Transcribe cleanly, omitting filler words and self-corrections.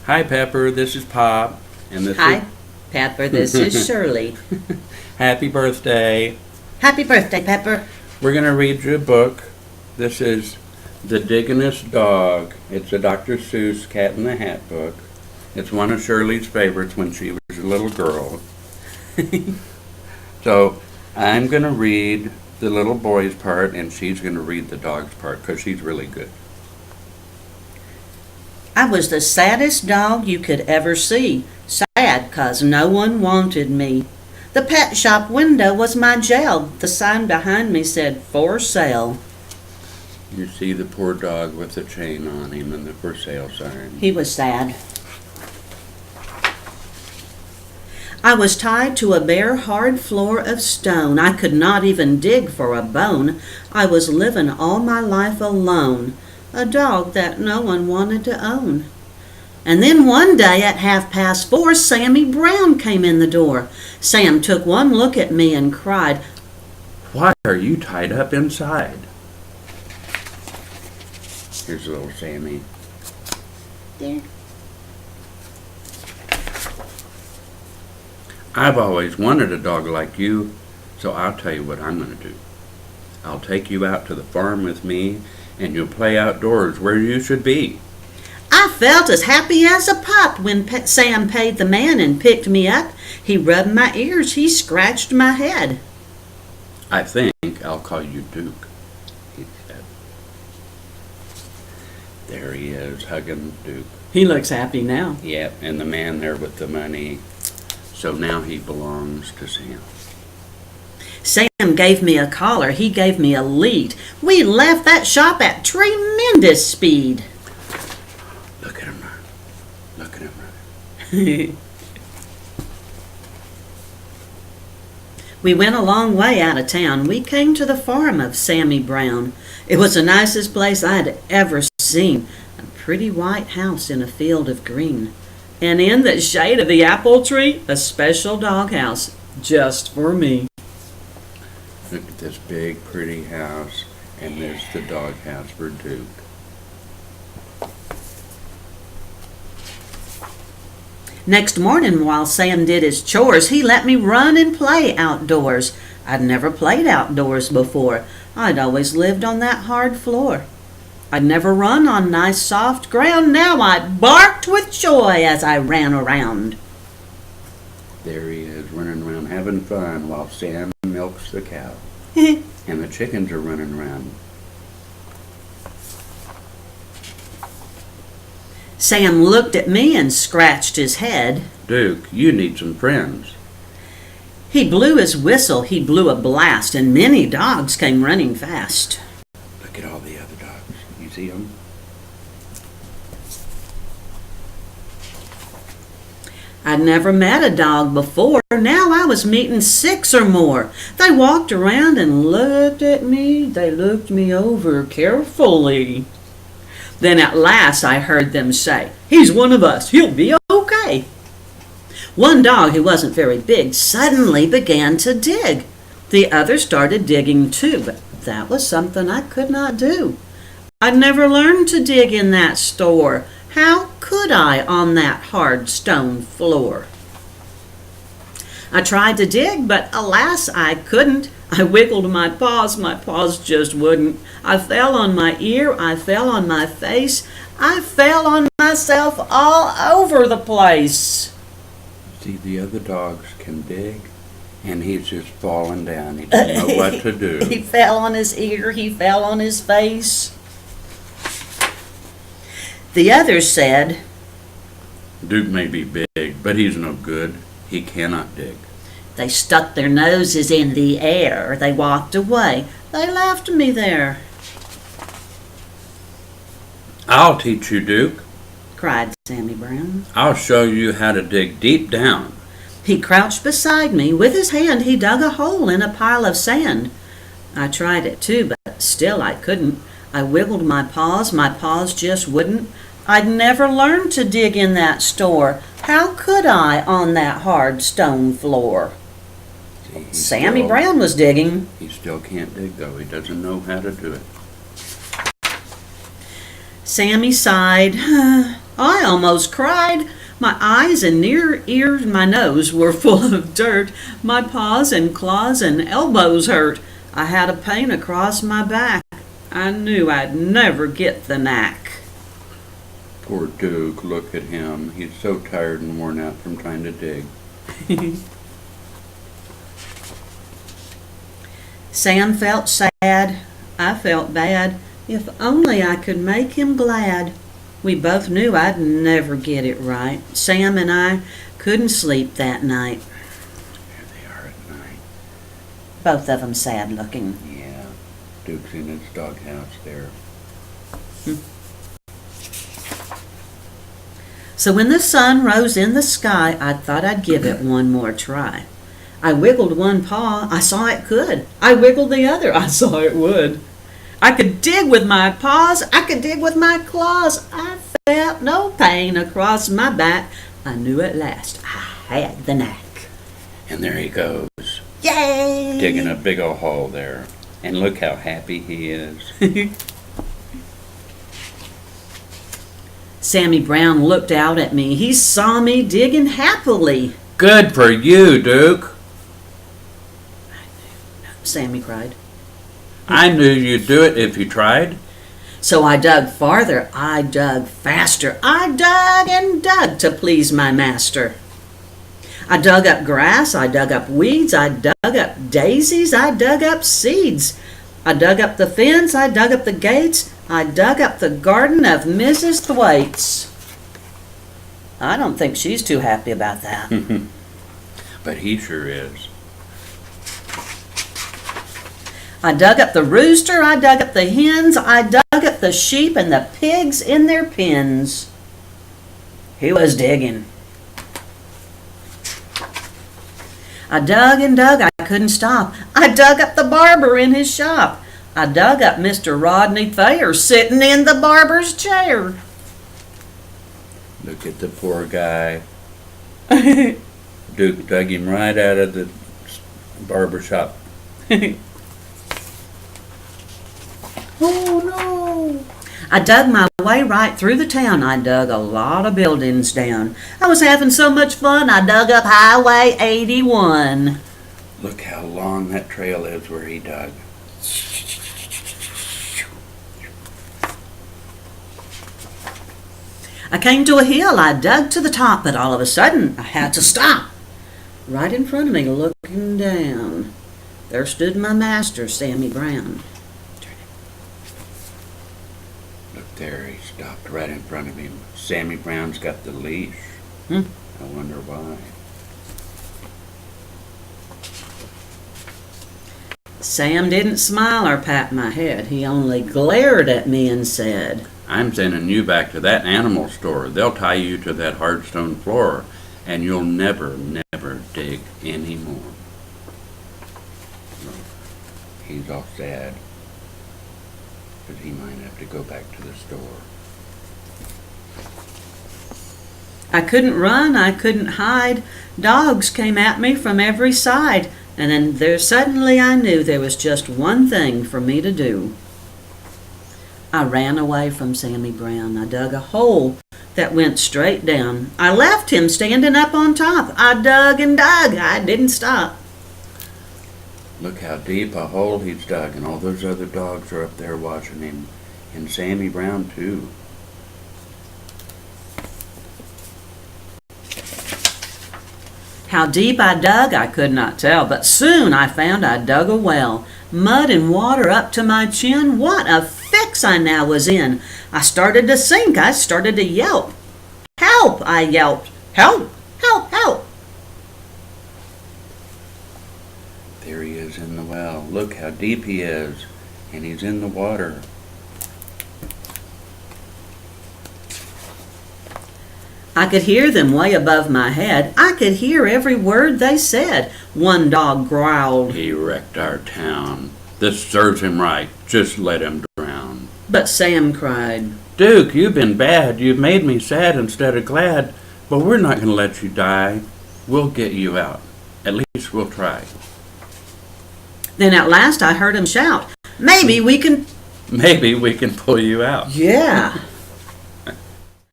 Hi, Pepper. This is Pop. And this Hi, Pepper. This is Shirley. Happy birthday. Happy birthday, Pepper. We're going to read you a book. This is The Diggingest Dog. It's a Dr. Seuss Cat in the Hat book. It's one of Shirley's favorites when she was a little girl. So I'm going to read the little boy's part, and she's going to read the dog's part because she's really good. I was the saddest dog you could ever see. Sad 'cause no one wanted me. The pet shop window was my jail. The sign behind me said, "For sale." You see the poor dog with the chain on him and the for sale sign. He was sad. I was tied to a bare, hard floor of stone. I could not even dig for a bone. I was living all my life alone. A dog that no one wanted to own. And then one day at 4:30, Sammy Brown came in the door. Sam took one look at me and cried, Why are you tied up inside? Here's little Sammy. "There." I've always wanted a dog like you, so I'll tell you what I'm going to do. I'll take you out to the farm with me, and you'll play outdoors where you should be. I felt as happy as a pup when Sam paid the man and picked me up. He rubbed my ears, he scratched my head. I think I'll call you Duke, he said. There he is, hugging Duke. He looks happy now. Yep, and the man there with the money. So now he belongs to Sam. Sam gave me a collar, he gave me a lead. We left that shop at tremendous speed. Look at him run. Look at him run. We went a long way out of town. We came to the farm of Sammy Brown. It was the nicest place I'd ever seen. A pretty white house in a field of green. And in the shade of the apple tree, a special doghouse just for me. Look at this big, pretty house, and there's the dog house for Duke. Next morning, while Sam did his chores, he let me run and play outdoors. I'd never played outdoors before. I'd always lived on that hard floor. I'd never run on nice soft ground. Now I barked with joy as I ran around. There he is, running around having fun while Sam milks the cow. And the chickens are running around. Sam looked at me and scratched his head. Duke, you need some friends. He blew his whistle, he blew a blast, and many dogs came running fast. Look at all the other dogs. You see them? I'd never met a dog before. Now I was meeting 6 or more. They walked around and looked at me. They looked me over carefully. Then at last I heard them say, "He's one of us. He'll be okay." One dog, who wasn't very big, suddenly began to dig. The others started digging too, but that was something I could not do. I'd never learned to dig in that store. How could I on that hard stone floor? I tried to dig, but alas, I couldn't. I wiggled my paws just wouldn't. I fell on my ear, I fell on my face, I fell on myself all over the place. See, the other dogs can dig, and he's just falling down. He doesn't know what to do. He fell on his ear, he fell on his face. The others said, Duke may be big, but he's no good. He cannot dig. They stuck their noses in the air. They walked away. They left me there. I'll teach you, Duke. Cried Sammy Brown. I'll show you how to dig deep down. He crouched beside me. With his hand, he dug a hole in a pile of sand. I tried it too, but still I couldn't. I wiggled my paws just wouldn't. I'd never learned to dig in that store. How could I on that hard stone floor? See, Sammy Brown was digging. He still can't dig, though. He doesn't know how to do it. Sammy sighed. I almost cried. My eyes and near ears and my nose were full of dirt. My paws and claws and elbows hurt. I had a pain across my back. I knew I'd never get the knack. Poor Duke, look at him. He's so tired and worn out from trying to dig. Sam felt sad. I felt bad. If only I could make him glad. We both knew I'd never get it right. Sam and I couldn't sleep that night. Here they are at night. Both of them sad looking. Yeah, Duke's in his doghouse there. So when the sun rose in the sky, I thought I'd give it one more try. I wiggled one paw, I saw it could. I wiggled the other, I saw it would. I could dig with my paws, I could dig with my claws. I felt no pain across my back. I knew at last I had the knack. And there he goes, Yay! digging a big old hole there. And look how happy he is. Sammy Brown looked out at me. He saw me digging happily. Good for you, Duke. Sammy cried. I knew you'd do it if you tried. So I dug farther, I dug faster, I dug and dug to please my master. I dug up grass, I dug up weeds, I dug up daisies, I dug up seeds. I dug up the fence, I dug up the gates, I dug up the garden of Mrs. Thwaites. I don't think she's too happy about that. But he sure is. I dug up the rooster, I dug up the hens, I dug up the sheep and the pigs in their pens. He was digging. I dug and dug, I couldn't stop. I dug up the barber in his shop. I dug up Mr. Rodney Thayer sitting in the barber's chair. Look at the poor guy. Duke dug him right out of the barber shop. Oh no! I dug my way right through the town. I dug a lot of buildings down. I was having so much fun, I dug up Highway 81. Look how long that trail is where he dug. I came to a hill. I dug to the top, but all of a sudden I had to stop. Right in front of me, looking down, there stood my master, Sammy Brown. Look there, he stopped right in front of him. Sammy Brown's got the leash. Hmm. I wonder why. Sam didn't smile or pat my head. He only glared at me and said, I'm sending you back to that animal store. They'll tie you to that hard stone floor, and you'll never, never dig anymore. He's all sad, because he might have to go back to the store. I couldn't run, I couldn't hide. Dogs came at me from every side. And then suddenly I knew there was just one thing for me to do. I ran away from Sammy Brown. I dug a hole that went straight down. I left him standing up on top. I dug and dug. I didn't stop. Look how deep a hole he's dug, and all those other dogs are up there watching him. And Sammy Brown, too. How deep I dug, I could not tell, but soon I found I dug a well. Mud and water up to my chin. What a fix I now was in. I started to sink. I started to yelp. Help, I yelped. Help, help, help. There he is in the well. Look how deep he is, and he's in the water. I could hear them way above my head. I could hear every word they said. One dog growled. He wrecked our town. This serves him right. Just let him drown. But Sam cried, Duke, you've been bad. You've made me sad instead of glad. But we're not going to let you die. We'll get you out. At least we'll try. Then at last I heard him shout, Maybe we can Maybe we can pull you out. Yeah.